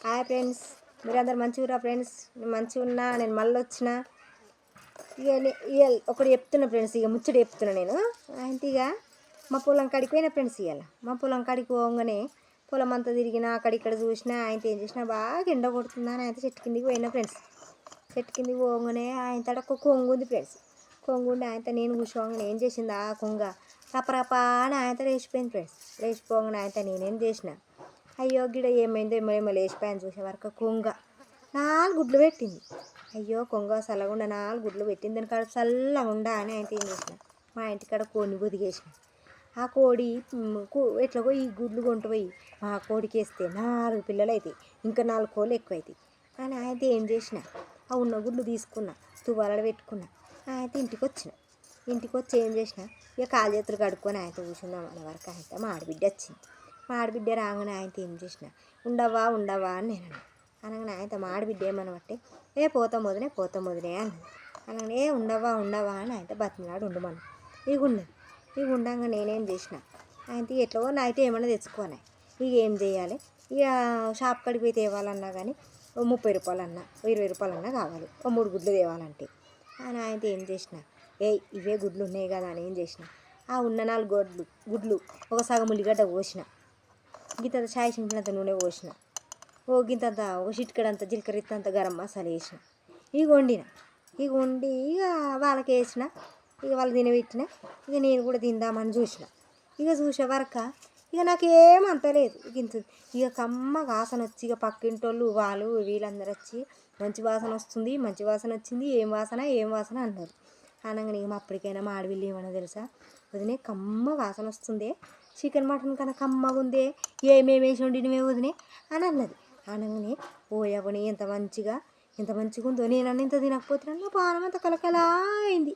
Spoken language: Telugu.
హాయ్ ఫ్రెండ్స్, మీరందరు మంచిగా ఫ్రెండ్స్. నేను మంచిగా ఉన్నా. నేను మళ్ళీ వచ్చిన ఇక ఒకటి చెప్తున్నా ఫ్రెండ్స్. ఇక ముచ్చట చెప్తున్నా నేను. అయితే ఇక మా పొలం కాడికి పోయినా ఫ్రెండ్స్. ఇవాళ మా పొలం కాడికి పోగానే పొలం అంతా తిరిగినా అక్కడిక్కడ చూసినా. ఆయనతో ఏం చేసినా బాగా ఎండ కొడుతుందా అని అయితే చెట్టు కిందికి పోయినా ఫ్రెండ్స్. చెట్టు కిందికి పోగానే ఆయన తడ ఒక కొంగు ఉంది ఫ్రెండ్స్. కొంగు ఉండి ఆయనతో నేను కూర్చోగానే ఏం చేసింది ఆ కొంగ రపరపా అని ఆయనతో లేచిపోయింది ఫ్రెండ్స్. లేచిపోగానే ఆయనతో నేనేం చేసిన, అయ్యో గిడ ఏమైందో ఏమో లేచిపోయాను. చూసే వరకు కొంగ 4 గుడ్లు పెట్టింది. అయ్యో కొంగ చల్లగుండా 4 గుడ్లు పెట్టింది. దాని కడుపు చల్లగా ఉండా అని ఆయన ఏం చేసిన, మా ఇంటికాడ కోడిని పొదిగేసిన. ఆ కోడి ఎట్లాగో ఈ గుడ్లు కొంటూ పోయి మా కోడికి వేస్తే 4 పిల్లలు అవుతాయి, ఇంకా 4 కోళ్ళు ఎక్కువ అవుతాయి అని అయితే ఏం చేసిన, ఆ ఉన్న గుడ్లు తీసుకున్నా, తువ్వాలలో పెట్టుకున్నా. అయితే ఇంటికి వచ్చి ఏం చేసిన, ఇక కాలు చేతులు కడుక్కొని ఆయనతో కూర్చుందాం అనే వరకు అయితే మా ఆడబిడ్డ వచ్చింది. మా ఆడబిడ్డ రాగానే ఆయనతో ఏం చేసిన, ఉండవా అని నేను అనగానే ఆయనతో మా ఆడబిడ్డ ఏమనబట్టే, పోతాం వదినే అన్నది. అనగానే ఉండవా అని ఆయనతో బతిమలాడు ఉండమని ఇక ఉన్నది. ఇక ఉండగా నేనేం చేసిన, ఆయనతో ఎట్లా నైట్ ఏమన్నా తెచ్చుకోని ఇక ఏం చేయాలి, ఇక షాప్ కాడికి పోయి తేవాలన్నా కానీ 30 రూపాయలన్నా 20 రూపాయలన్నా కావాలి ఓ 3 గుడ్లు తేవాలంటే అని ఆయనతో ఏం చేసిన, ఇవే గుడ్లు ఉన్నాయి కదా అని ఏం చేసిన, ఆ ఉన్న 4 గుడ్లు ఒక సగం ఉల్లిగడ్డ పోసిన, గింత చాయ్ చింపినంత నూనె పోసిన, గింతంత ఒక చిటికెడంత జీలకర్ర ఇత్తంత గరం మసాలా వేసిన. ఇక వండి ఇక వాళ్ళకి వేసిన. ఇక వాళ్ళు తినబెట్టిన. ఇక నేను కూడా తిందామని చూసిన. ఇక చూసే వరక ఇక నాకేమంతలేదు. ఇక కమ్మ వాసన వచ్చి ఇక పక్కింటోళ్ళు వాళ్ళు వీళ్ళందరూ వచ్చి మంచి వాసన వచ్చింది ఏం వాసన అన్నారు. అనగానే ఇక అప్పటికైనా మా ఆడవిల్లు ఏమన్నా తెలుసా, వదినే కమ్మ వాసన వస్తుంది, చికెన్ మటన్ కన్నా కమ్మగా ఉంది, ఏమేమి వేసి వండినవే వదినే అని అన్నది. అనగానే పోయవని ఎంత మంచిగా ఉందో, నేనన్న ఇంత తినకపోతున్నాను. నా పానం అంత కలకలా అయింది.